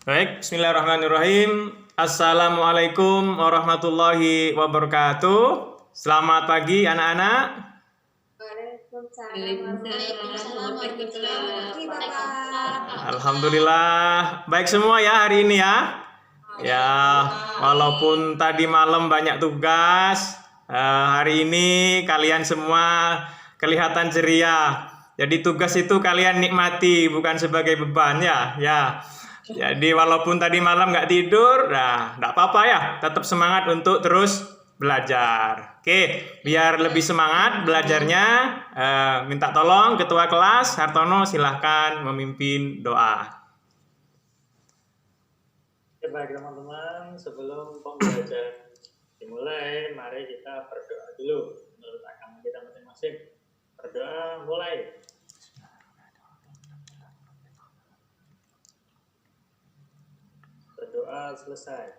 Baik, bismillahirrahmanirrahim. Assalamualaikum warahmatullahi wabarakatuh. Selamat pagi anak-anak. Alhamdulillah, baik semua ya hari ini ya. Ya, walaupun tadi malam banyak tugas, hari ini kalian semua kelihatan ceria. Jadi tugas itu kalian nikmati, bukan sebagai beban ya. Jadi walaupun tadi malam nggak tidur, nah nggak apa-apa ya, tetap semangat untuk terus belajar. Oke, biar lebih semangat belajarnya, minta tolong Ketua Kelas Hartono silahkan memimpin doa. Baik teman-teman, sebelum pembelajaran dimulai, mari kita berdoa dulu menurut agama kita masing-masing. Berdoa mulai. Berdoa selesai.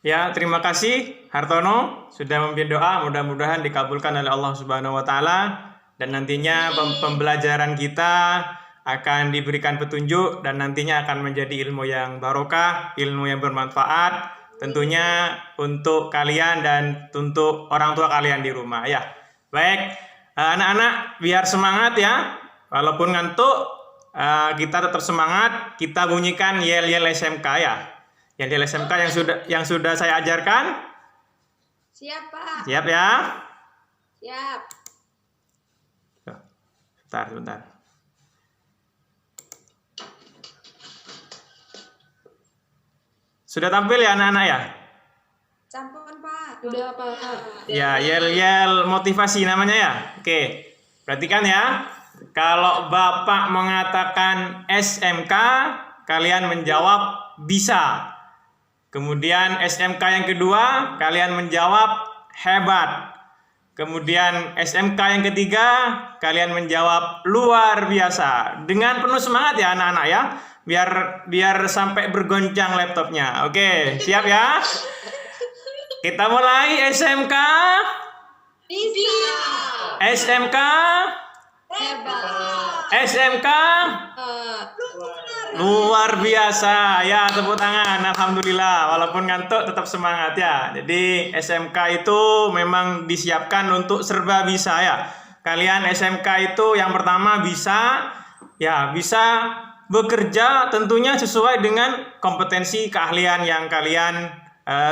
Ya, terima kasih Hartono sudah memimpin doa, mudah-mudahan dikabulkan oleh Allah Subhanahu wa taala dan nantinya pembelajaran kita akan diberikan petunjuk dan nantinya akan menjadi ilmu yang barokah, ilmu yang bermanfaat tentunya untuk kalian dan untuk orang tua kalian di rumah ya. Baik, anak-anak biar semangat ya. Walaupun ngantuk, kita tetap semangat, kita bunyikan yel-yel SMK ya. Yel-yel SMK yang sudah saya ajarkan. Siap, Pak. Siap ya? Siap. Sebentar. Sudah tampil ya anak-anak ya? Sampun, Pak. Sudah, Pak. Ya, yel-yel motivasi namanya ya. Oke. Perhatikan ya. Kalau Bapak mengatakan SMK, kalian menjawab bisa. Kemudian SMK yang kedua, kalian menjawab hebat. Kemudian SMK yang ketiga, kalian menjawab luar biasa. Dengan penuh semangat ya anak-anak ya. Biar sampai bergoncang laptopnya. Oke, siap ya? Kita mulai SMK. Bisa. SMK. Hebat. SMK. Luar biasa ya, tepuk tangan. Alhamdulillah, walaupun ngantuk tetap semangat ya. Jadi SMK itu memang disiapkan untuk serba bisa ya. Kalian SMK itu yang pertama bisa bekerja tentunya sesuai dengan kompetensi keahlian yang kalian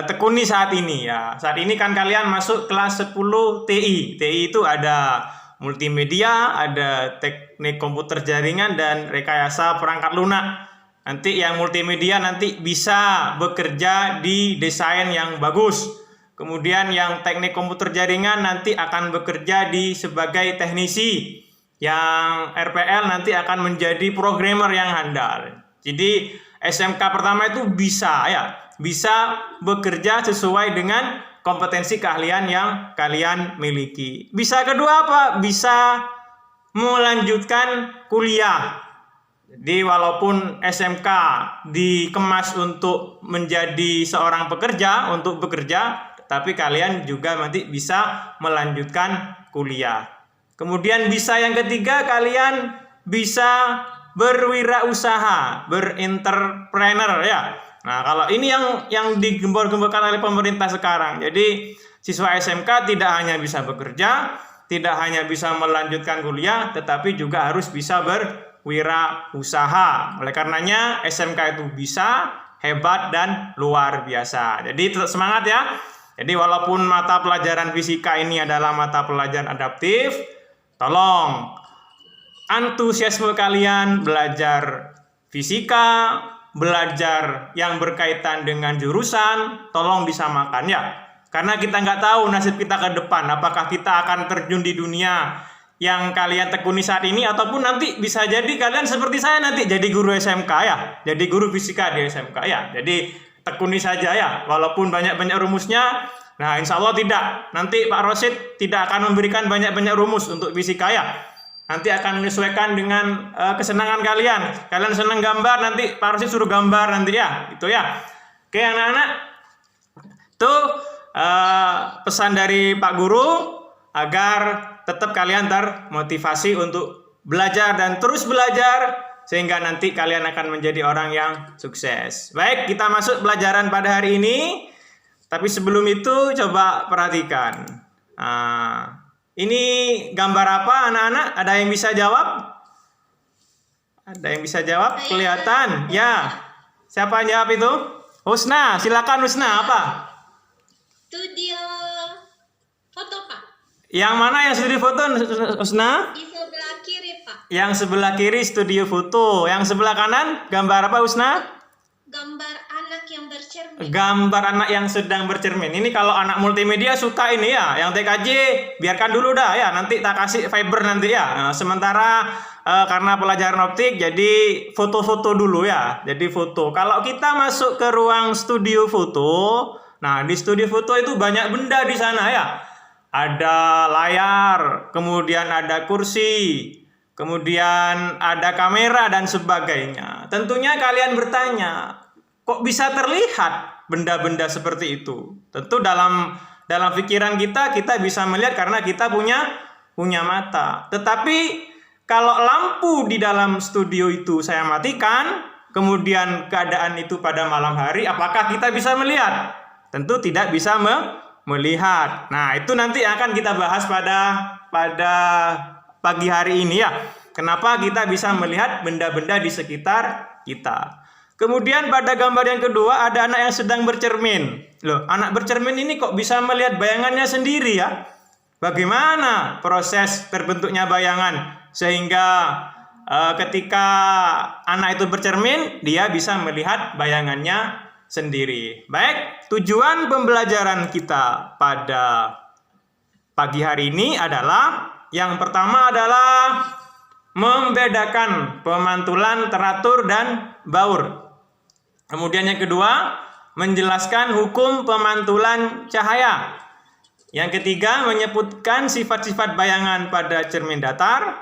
tekuni saat ini ya. Saat ini kan kalian masuk kelas 10 TI. TI itu ada multimedia, ada teknik komputer jaringan dan rekayasa perangkat lunak. Nanti yang multimedia nanti bisa bekerja di desain yang bagus. Kemudian yang teknik komputer jaringan nanti akan bekerja sebagai teknisi. Yang RPL nanti akan menjadi programmer yang handal. Jadi SMK pertama itu bisa bekerja sesuai dengan kompetensi keahlian yang kalian miliki. Bisa kedua apa? Bisa melanjutkan kuliah. Jadi walaupun SMK dikemas untuk menjadi seorang pekerja, untuk bekerja, tapi kalian juga nanti bisa melanjutkan kuliah. Kemudian bisa yang ketiga, kalian bisa berwirausaha, berentrepreneur ya. Nah, kalau ini yang digembor-gemborkan oleh pemerintah sekarang. Jadi, siswa SMK tidak hanya bisa bekerja, tidak hanya bisa melanjutkan kuliah, tetapi juga harus bisa berwirausaha. Oleh karenanya, SMK itu bisa, hebat, dan luar biasa. Jadi, tetap semangat ya. Jadi, walaupun mata pelajaran fisika ini adalah mata pelajaran adaptif, tolong antusiasme kalian belajar fisika, belajar yang berkaitan dengan jurusan, tolong disamakan ya. Karena kita nggak tahu nasib kita ke depan, apakah kita akan terjun di dunia yang kalian tekuni saat ini, ataupun nanti bisa jadi kalian seperti saya nanti jadi guru SMK ya, jadi guru fisika di SMK ya. Jadi tekuni saja ya, walaupun banyak-banyak rumusnya. Nah, insya Allah tidak. Nanti Pak Rosid tidak akan memberikan banyak-banyak rumus untuk fisika ya. Nanti akan menyesuaikan dengan kesenangan kalian. Kalian senang gambar, nanti Pak Rosid suruh gambar nanti ya. Itu ya. Oke anak-anak. Itu pesan dari Pak Guru agar tetap kalian termotivasi untuk belajar dan terus belajar sehingga nanti kalian akan menjadi orang yang sukses. Baik, kita masuk pelajaran pada hari ini. Tapi sebelum itu coba perhatikan. Ini gambar apa anak-anak? Ada yang bisa jawab? Ada yang bisa jawab? Kelihatan? Ya. Siapa yang jawab itu? Husna, silakan Husna. Apa? Studio foto, Pak. Yang mana yang studio foto, Husna? Di sebelah kiri, Pak. Yang sebelah kiri studio foto. Yang sebelah kanan gambar apa, Husna? Gambar anak yang bercermin. Gambar anak yang sedang bercermin. Ini kalau anak multimedia suka ini ya. Yang TKJ biarkan dulu dah ya. Nanti tak kasih fiber nanti ya. Nah, sementara karena pelajaran optik jadi foto-foto dulu ya. Jadi foto. Kalau kita masuk ke ruang studio foto, nah di studio foto itu banyak benda di sana ya. Ada layar, kemudian ada kursi, kemudian ada kamera dan sebagainya. Tentunya kalian bertanya, kok bisa terlihat benda-benda seperti itu? Tentu dalam pikiran kita bisa melihat karena kita punya mata. Tetapi kalau lampu di dalam studio itu saya matikan, kemudian keadaan itu pada malam hari, apakah kita bisa melihat? Tentu tidak bisa melihat. Nah, itu nanti akan kita bahas pada pagi hari ini ya. Kenapa kita bisa melihat benda-benda di sekitar kita. Kemudian pada gambar yang kedua ada anak yang sedang bercermin. Loh, anak bercermin ini kok bisa melihat bayangannya sendiri ya? Bagaimana proses terbentuknya bayangan sehingga ketika anak itu bercermin dia bisa melihat bayangannya sendiri. Baik, tujuan pembelajaran kita pada pagi hari ini adalah yang pertama adalah membedakan pemantulan teratur dan baur. Kemudian yang kedua, menjelaskan hukum pemantulan cahaya. Yang ketiga, menyebutkan sifat-sifat bayangan pada cermin datar.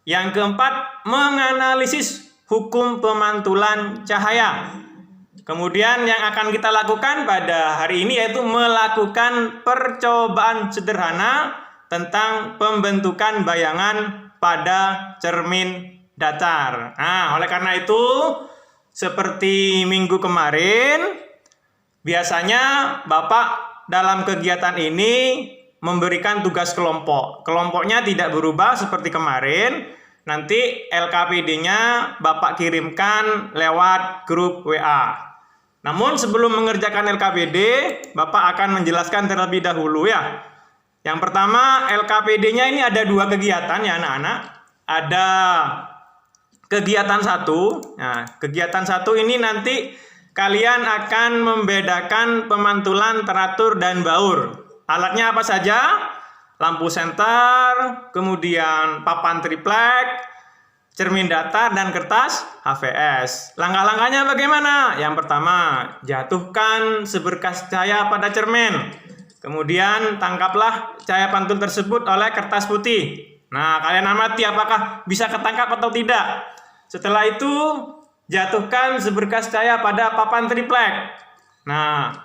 Yang keempat, menganalisis hukum pemantulan cahaya. Kemudian yang akan kita lakukan pada hari ini yaitu melakukan percobaan sederhana tentang pembentukan bayangan pada cermin datar. Nah, oleh karena itu, seperti minggu kemarin, biasanya Bapak dalam kegiatan ini memberikan tugas kelompok. Kelompoknya tidak berubah seperti kemarin. Nanti LKPD-nya Bapak kirimkan lewat grup WA. Namun sebelum mengerjakan LKPD, Bapak akan menjelaskan terlebih dahulu ya. Yang pertama, LKPD-nya ini ada dua kegiatan ya anak-anak. Ada kegiatan satu. Nah, kegiatan satu ini nanti kalian akan membedakan pemantulan teratur dan baur. Alatnya apa saja? Lampu senter, kemudian papan triplek, cermin datar, dan kertas HVS. Langkah-langkahnya bagaimana? Yang pertama, jatuhkan seberkas cahaya pada cermin. Kemudian tangkaplah cahaya pantul tersebut oleh kertas putih. Nah, kalian amati apakah bisa ketangkap atau tidak. Setelah itu, jatuhkan seberkas cahaya pada papan triplek. Nah,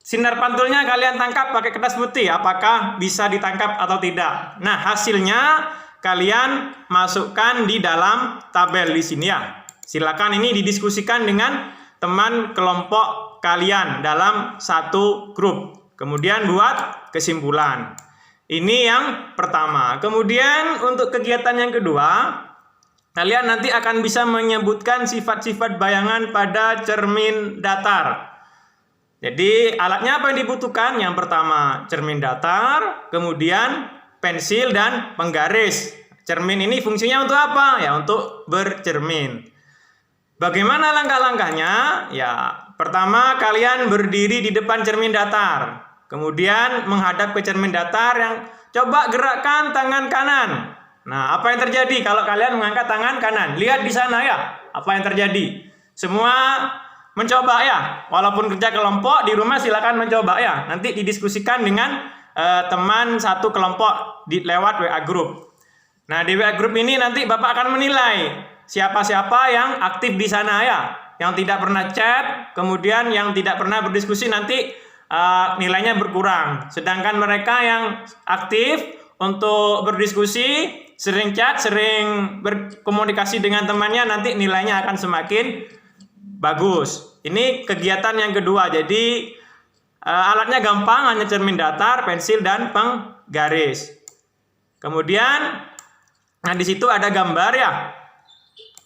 sinar pantulnya kalian tangkap pakai kertas putih. Apakah bisa ditangkap atau tidak? Nah, hasilnya kalian masukkan di dalam tabel di sini ya. Silakan ini didiskusikan dengan teman kelompok kalian dalam satu grup. Kemudian buat kesimpulan. Ini yang pertama. Kemudian untuk kegiatan yang kedua, kalian nanti akan bisa menyebutkan sifat-sifat bayangan pada cermin datar. Jadi alatnya apa yang dibutuhkan? Yang pertama cermin datar, kemudian pensil dan penggaris. Cermin ini fungsinya untuk apa? Ya untuk bercermin. Bagaimana langkah-langkahnya? Ya, pertama kalian berdiri di depan cermin datar. Kemudian menghadap ke cermin datar yang coba gerakkan tangan kanan. Nah, apa yang terjadi kalau kalian mengangkat tangan kanan? Lihat di sana ya, apa yang terjadi. Semua mencoba ya. Walaupun kerja kelompok di rumah silakan mencoba ya. Nanti didiskusikan dengan teman satu kelompok lewat WA group. Nah, di WA group ini nanti Bapak akan menilai siapa-siapa yang aktif di sana ya. Yang tidak pernah chat, kemudian yang tidak pernah berdiskusi nanti nilainya berkurang. Sedangkan mereka yang aktif untuk berdiskusi sering chat, sering berkomunikasi dengan temannya, nanti nilainya akan semakin bagus. Ini kegiatan yang kedua. Jadi alatnya gampang, hanya cermin datar, pensil dan penggaris. Kemudian di situ ada gambar ya.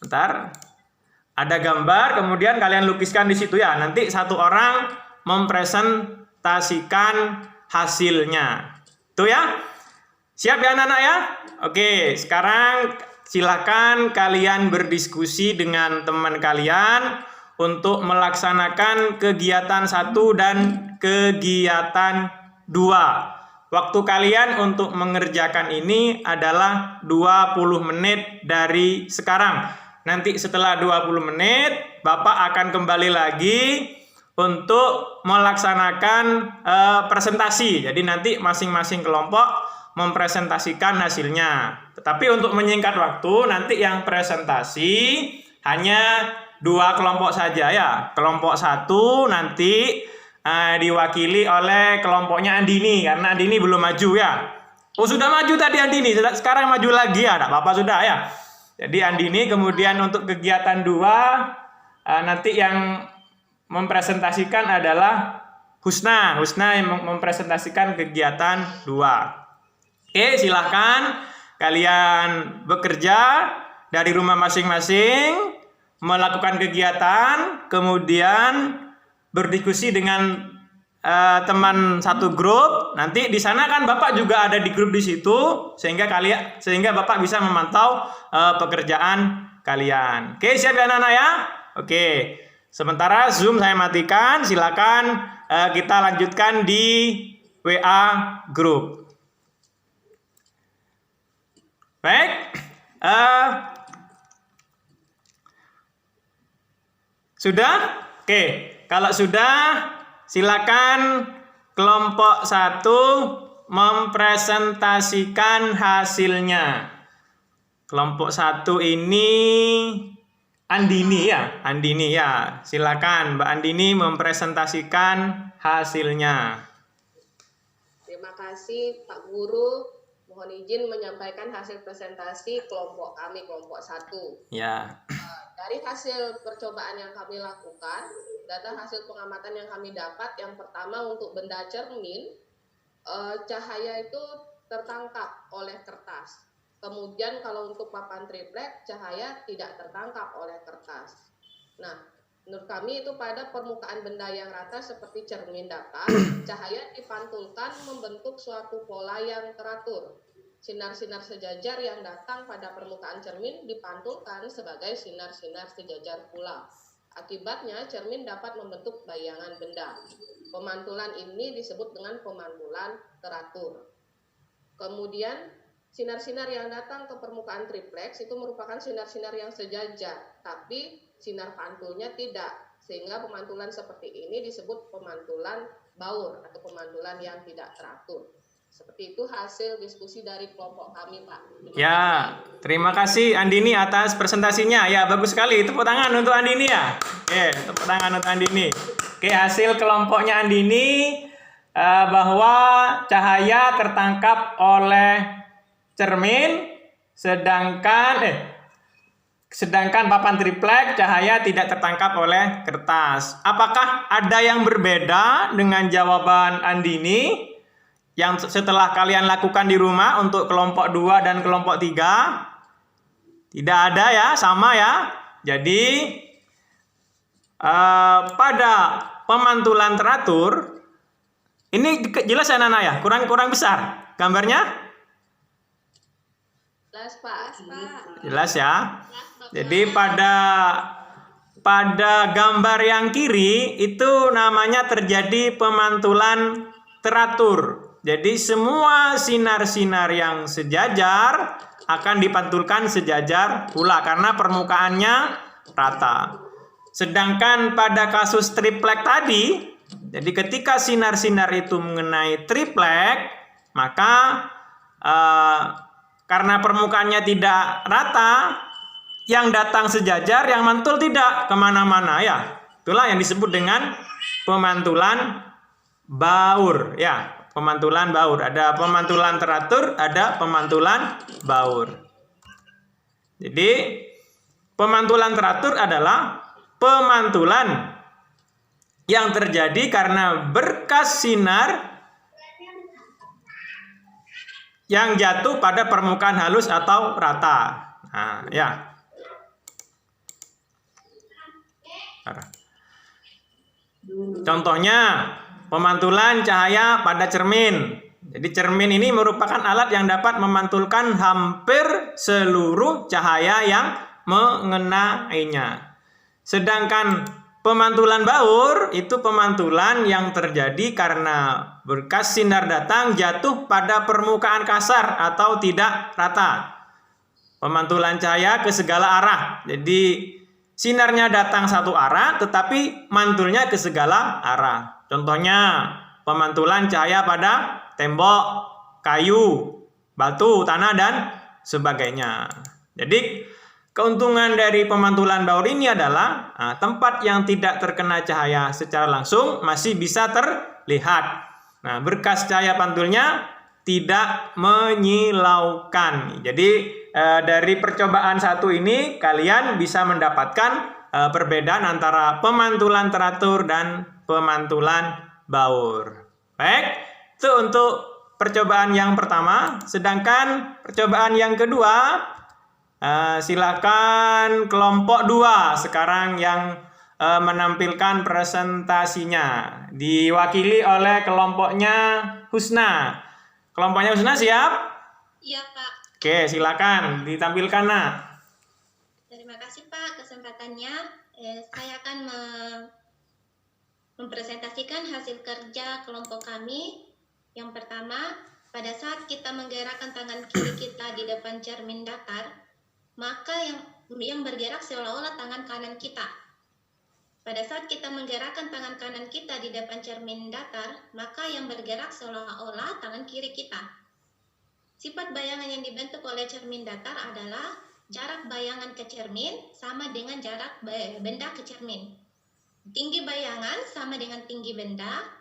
Bentar. Ada gambar, kemudian kalian lukiskan di situ ya. Nanti satu orang mempresentasikan hasilnya. Tuh ya. Siap ya anak-anak ya? Oke, sekarang silakan kalian berdiskusi dengan teman kalian untuk melaksanakan kegiatan 1 dan kegiatan 2. Waktu kalian untuk mengerjakan ini adalah 20 menit dari sekarang. Nanti setelah 20 menit, Bapak akan kembali lagi untuk melaksanakan presentasi. Jadi nanti masing-masing kelompok mempresentasikan hasilnya. Tetapi untuk menyingkat waktu, nanti yang presentasi hanya 2 kelompok saja ya. Kelompok 1 nanti diwakili oleh kelompoknya Andini, karena Andini belum maju ya. Oh, sudah maju tadi Andini, sekarang maju lagi ya, tidak apa-apa sudah ya. Jadi Andini, kemudian untuk kegiatan 2 nanti yang mempresentasikan adalah Husna. Husna yang mempresentasikan kegiatan 2. Oke, silahkan kalian bekerja dari rumah masing-masing, melakukan kegiatan, kemudian berdiskusi dengan teman satu grup. Nanti di sana kan Bapak juga ada di grup di situ, sehingga Bapak bisa memantau pekerjaan kalian. Oke, siap ya anak-anak ya? Oke. Sementara Zoom saya matikan, silakan kita lanjutkan di WA grup. Baik. Sudah? Oke. Kalau sudah, silakan kelompok 1 mempresentasikan hasilnya. Kelompok 1 ini Andini ya, Andini ya. Silakan Mbak Andini mempresentasikan hasilnya. Terima kasih Pak Guru. Mohon izin menyampaikan hasil presentasi kelompok kami, kelompok 1. Ya. Dari hasil percobaan yang kami lakukan, data hasil pengamatan yang kami dapat, yang pertama untuk benda cermin, cahaya itu tertangkap oleh kertas. Kemudian kalau untuk papan triplek, cahaya tidak tertangkap oleh kertas. Nah, menurut kami itu pada permukaan benda yang rata seperti cermin datar, cahaya dipantulkan membentuk suatu pola yang teratur. Sinar-sinar sejajar yang datang pada permukaan cermin dipantulkan sebagai sinar-sinar sejajar pula. Akibatnya cermin dapat membentuk bayangan benda. Pemantulan ini disebut dengan pemantulan teratur. Kemudian sinar-sinar yang datang ke permukaan triplex itu merupakan sinar-sinar yang sejajar, tapi sinar pantulnya tidak, sehingga pemantulan seperti ini disebut pemantulan baur atau pemantulan yang tidak teratur. Seperti itu hasil diskusi dari kelompok kami, Pak. Terima kasih Andini atas presentasinya. Ya, bagus sekali. Tepuk tangan untuk Andini ya. Oke, tepuk tangan untuk Andini. Oke, hasil kelompoknya Andini bahwa cahaya tertangkap oleh cermin, sedangkan papan triplek cahaya tidak tertangkap oleh kertas. Apakah ada yang berbeda dengan jawaban Andini yang setelah kalian lakukan di rumah untuk kelompok 2 dan kelompok 3? Tidak ada ya, sama ya. Jadi pada pemantulan teratur ini jelas ya Nana ya, kurang besar gambarnya? Jelas, Pak. Jelas ya. Jadi pada gambar yang kiri itu namanya terjadi pemantulan teratur. Jadi semua sinar-sinar yang sejajar akan dipantulkan sejajar pula karena permukaannya rata. Sedangkan pada kasus triplek tadi, jadi ketika sinar-sinar itu mengenai triplek, maka karena permukaannya tidak rata, yang datang sejajar, yang mantul tidak kemana-mana ya. Itulah yang disebut dengan pemantulan baur ya. pemantulan baur. Ada pemantulan teratur, ada pemantulan baur. Jadi pemantulan teratur adalah pemantulan yang terjadi karena berkas sinar yang jatuh pada permukaan halus atau rata. Nah, ya. Contohnya pemantulan cahaya pada cermin. Jadi cermin ini merupakan alat yang dapat memantulkan hampir seluruh cahaya yang mengenainya. Sedangkan pemantulan baur itu pemantulan yang terjadi karena berkas sinar datang jatuh pada permukaan kasar atau tidak rata. Pemantulan cahaya ke segala arah. Jadi sinarnya datang satu arah tetapi mantulnya ke segala arah. Contohnya pemantulan cahaya pada tembok, kayu, batu, tanah, dan sebagainya. Jadi keuntungan dari pemantulan baur ini adalah tempat yang tidak terkena cahaya secara langsung masih bisa terlihat. Nah, berkas cahaya pantulnya tidak menyilaukan. Jadi dari percobaan satu ini kalian bisa mendapatkan perbedaan antara pemantulan teratur dan pemantulan baur. Baik. Itu untuk percobaan yang pertama. Sedangkan percobaan yang kedua, silakan kelompok 2 sekarang yang menampilkan presentasinya. Diwakili oleh kelompoknya Husna. Kelompoknya Husna siap? Iya, Pak. Oke, silakan ditampilkan, Nak. Terima kasih, Pak, kesempatannya. Saya akan mempresentasikan hasil kerja kelompok kami. Yang pertama, pada saat kita menggerakkan tangan kiri kita di depan cermin datar, maka yang bergerak seolah-olah tangan kanan kita. Pada saat kita menggerakkan tangan kanan kita di depan cermin datar, maka yang bergerak seolah-olah tangan kiri kita. Sifat bayangan yang dibentuk oleh cermin datar adalah jarak bayangan ke cermin sama dengan jarak benda ke cermin. Tinggi bayangan sama dengan tinggi benda,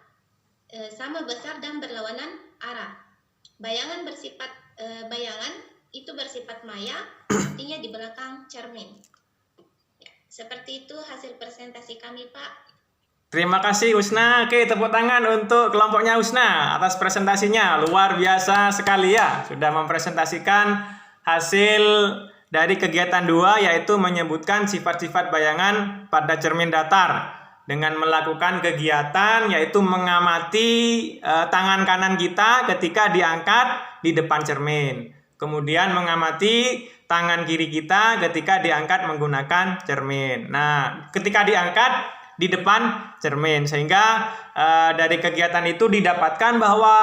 sama besar dan berlawanan arah. Bayangan itu bersifat maya, artinya di belakang cermin. Ya, seperti itu hasil presentasi kami, Pak. Terima kasih Husna. Oke, tepuk tangan untuk kelompoknya Husna atas presentasinya. Luar biasa sekali ya, sudah mempresentasikan hasil dari kegiatan 2, yaitu menyebutkan sifat-sifat bayangan pada cermin datar. Dengan melakukan kegiatan yaitu mengamati tangan kanan kita ketika diangkat di depan cermin. Kemudian mengamati tangan kiri kita ketika diangkat menggunakan cermin. Nah, ketika diangkat di depan cermin. Sehingga dari kegiatan itu didapatkan bahwa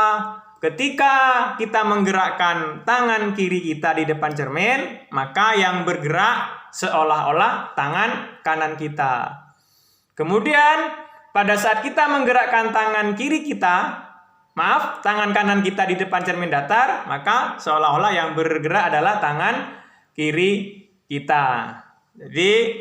ketika kita menggerakkan tangan kiri kita di depan cermin, maka yang bergerak seolah-olah tangan kanan kita. Kemudian pada saat kita menggerakkan tangan kanan kita di depan cermin datar, maka seolah-olah yang bergerak adalah tangan kiri kita. Jadi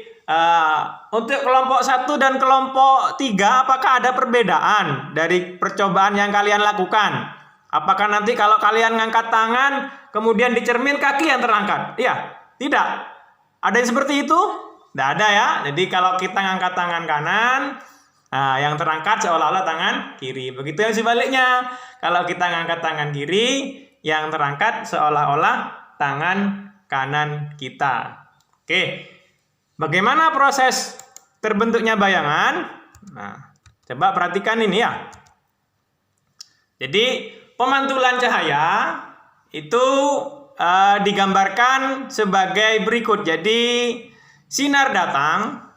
untuk kelompok 1 dan kelompok 3, apakah ada perbedaan dari percobaan yang kalian lakukan? Apakah nanti kalau kalian ngangkat tangan, kemudian di cermin kaki yang terangkat? Iya, tidak. Ada yang seperti itu? Tidak ada ya. Jadi kalau kita ngangkat tangan kanan, yang terangkat seolah-olah tangan kiri. Begitu yang sebaliknya. Kalau kita ngangkat tangan kiri, yang terangkat seolah-olah tangan kanan kita. Oke. Bagaimana proses terbentuknya bayangan? Nah, coba perhatikan ini ya. Jadi pemantulan cahaya itu digambarkan sebagai berikut. Jadi sinar datang,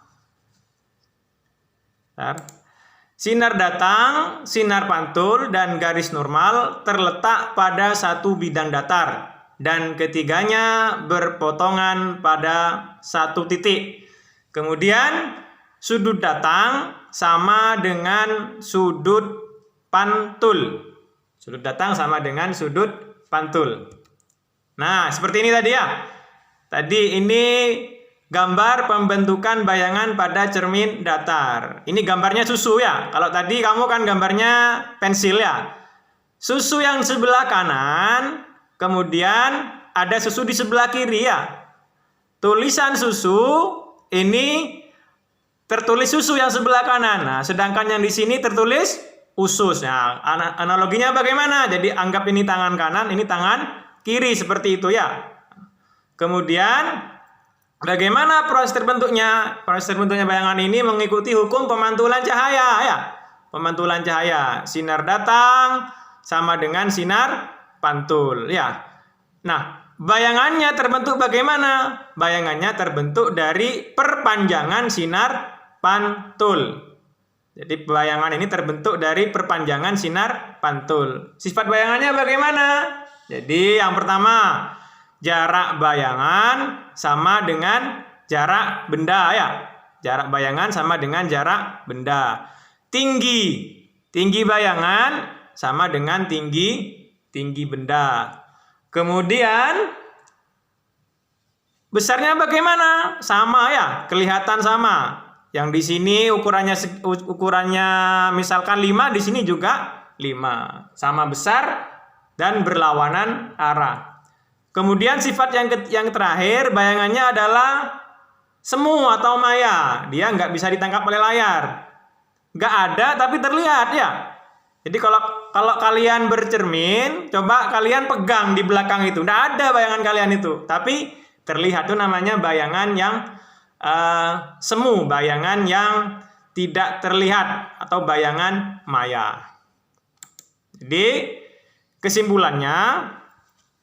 sinar pantul, dan garis normal terletak pada satu bidang datar, dan ketiganya berpotongan pada satu titik. Kemudian sudut datang sama dengan sudut pantul. Sudut datang sama dengan sudut pantul. Nah, seperti ini tadi ya. Tadi ini gambar pembentukan bayangan pada cermin datar. Ini gambarnya susu ya. Kalau tadi kamu kan gambarnya pensil ya. susu yang sebelah kanan, kemudian ada susu di sebelah kiri ya. Tulisan susu ini tertulis susu yang sebelah kanan. Nah, sedangkan yang di sini tertulis usus. Nah, analoginya bagaimana? Jadi anggap ini tangan kanan, ini tangan kiri seperti itu ya. Kemudian bagaimana proses terbentuknya? Proses terbentuknya bayangan ini mengikuti hukum pemantulan cahaya ya. Pemantulan cahaya, sinar datang sama dengan sinar pantul ya. Nah, bayangannya terbentuk bagaimana? Bayangannya terbentuk dari perpanjangan sinar pantul. Jadi bayangan ini terbentuk dari perpanjangan sinar pantul. Sifat bayangannya bagaimana? Jadi yang pertama, jarak bayangan sama dengan jarak benda ya. Jarak bayangan sama dengan jarak benda. Tinggi bayangan sama dengan tinggi benda. Kemudian besarnya bagaimana? Sama ya, kelihatan sama. Yang di sini ukurannya misalkan 5, di sini juga 5. Sama besar dan berlawanan arah. Kemudian sifat yang terakhir, bayangannya adalah semu atau maya. Dia nggak bisa ditangkap oleh layar. Nggak ada tapi terlihat ya. Jadi kalau kalian bercermin, coba kalian pegang di belakang itu. Nggak ada bayangan kalian itu. Tapi terlihat, itu namanya bayangan yang semu, bayangan yang tidak terlihat atau bayangan maya. Jadi kesimpulannya,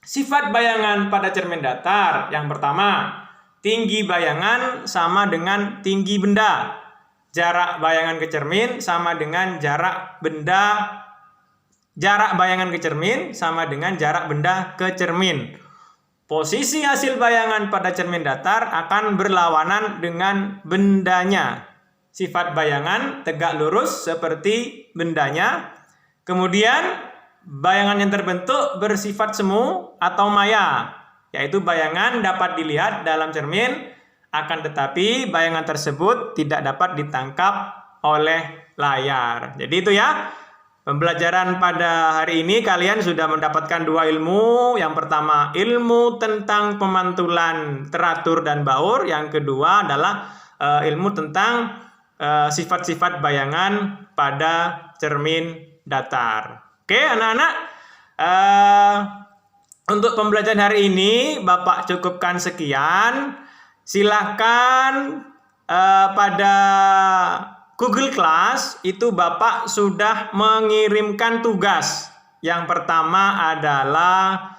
sifat bayangan pada cermin datar yang pertama, tinggi bayangan sama dengan tinggi benda. Jarak bayangan ke cermin sama dengan jarak benda. Jarak bayangan ke cermin sama dengan jarak benda ke cermin. Posisi hasil bayangan pada cermin datar akan berlawanan dengan bendanya. Sifat bayangan tegak lurus seperti bendanya. Kemudian bayangan yang terbentuk bersifat semu atau maya, yaitu bayangan dapat dilihat dalam cermin, akan tetapi bayangan tersebut tidak dapat ditangkap oleh layar. Jadi itu ya, pembelajaran pada hari ini kalian sudah mendapatkan 2 ilmu. Yang pertama ilmu tentang pemantulan teratur dan baur. Yang kedua adalah ilmu tentang sifat-sifat bayangan pada cermin datar. Oke anak-anak, untuk pembelajaran hari ini Bapak cukupkan sekian. Silahkan pada Google Class itu Bapak sudah mengirimkan tugas. Yang pertama adalah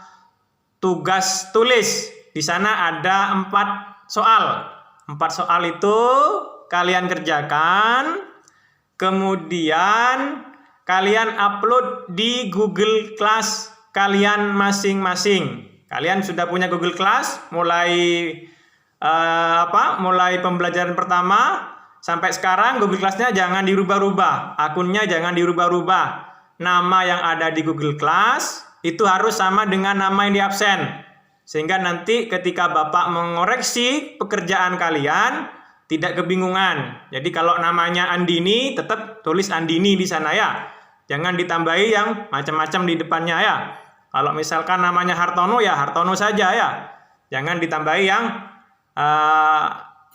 tugas tulis. Di sana ada 4 soal. 4 soal itu kalian kerjakan. Kemudian kalian upload di Google Class kalian masing-masing. Kalian sudah punya Google Class mulai pembelajaran pertama sampai sekarang. Google Class-nya jangan dirubah-rubah, akunnya jangan dirubah-rubah. Nama yang ada di Google Class itu harus sama dengan nama yang di absen, sehingga nanti ketika Bapak mengoreksi pekerjaan kalian tidak kebingungan. Jadi kalau namanya Andini tetap tulis Andini di sana ya, jangan ditambahi yang macam-macam di depannya ya. Kalau misalkan namanya Hartono ya Hartono saja ya, jangan ditambahi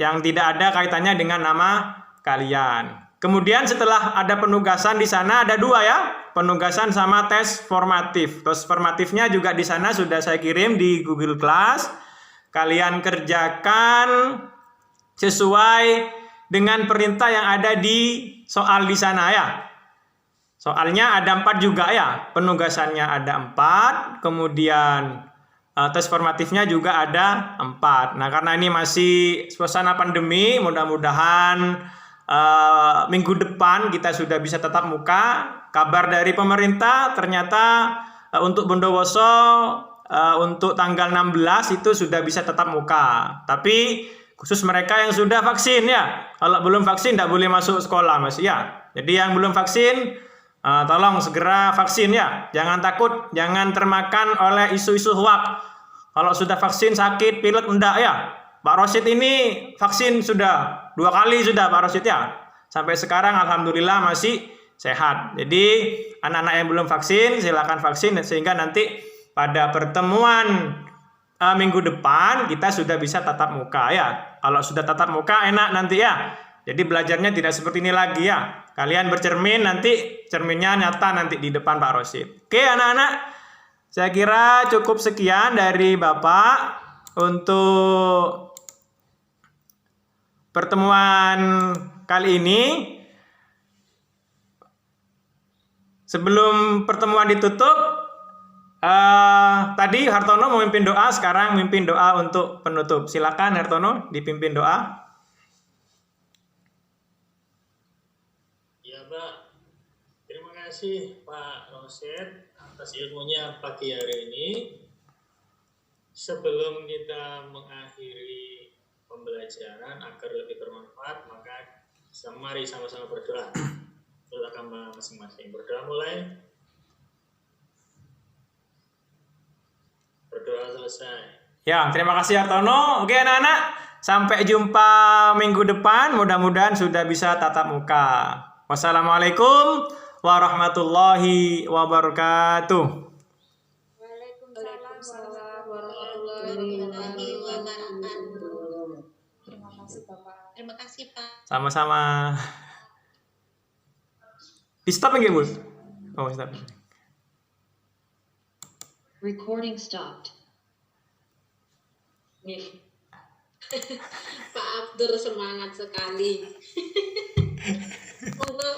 yang tidak ada kaitannya dengan nama kalian. Kemudian setelah ada penugasan di sana ada 2 ya, penugasan sama tes formatif. Tes formatifnya juga di sana sudah saya kirim di Google Class. Kalian kerjakan sesuai dengan perintah yang ada di soal di sana ya. Soalnya ada 4 juga ya, penugasannya ada 4, kemudian tes formatifnya juga ada 4. Nah karena ini masih suasana pandemi, mudah-mudahan minggu depan kita sudah bisa tatap muka. Kabar dari pemerintah ternyata untuk Bondowoso untuk tanggal 16 itu sudah bisa tatap muka. Tapi khusus mereka yang sudah vaksin ya. Kalau belum vaksin tidak boleh masuk sekolah Mas ya. Jadi yang belum vaksin tolong segera vaksin ya. Jangan takut, jangan termakan oleh isu-isu hoax. Kalau sudah vaksin sakit, pilek enggak ya. Pak Rosid ini vaksin sudah 2 kali sudah Pak Rosid ya. Sampai sekarang alhamdulillah masih sehat. Jadi anak-anak yang belum vaksin silakan vaksin sehingga nanti pada pertemuan minggu depan kita sudah bisa tatap muka ya. Kalau sudah tatap muka enak nanti ya. Jadi belajarnya tidak seperti ini lagi ya. Kalian bercermin nanti cerminnya nyata nanti di depan Pak Rosid. Oke anak-anak, saya kira cukup sekian dari Bapak untuk pertemuan kali ini. Sebelum pertemuan ditutup, tadi Hartono memimpin doa, sekarang memimpin doa untuk penutup. Silakan Hartono dipimpin doa. Ya Pak, terima kasih Pak Rosid atas ilmunya pagi hari ini. Sebelum kita mengakhiri pembelajaran agar lebih bermanfaat, maka mari sama-sama berdoa untuk agama masing-masing. Berdoa mulai. Berdoa selesai. Ya, terima kasih Hartono. Oke anak-anak, sampai jumpa minggu depan. Mudah-mudahan sudah bisa tatap muka. Wassalamualaikum warahmatullahi wabarakatuh. Waalaikumsalam warahmatullahi wabarakatuh. Terima kasih Bapak. Terima kasih Pak. Sama-sama. Di stop nggak Bu? Oh, stop. Recording stopped. Nih. Pak Abdur semangat sekali. Untuk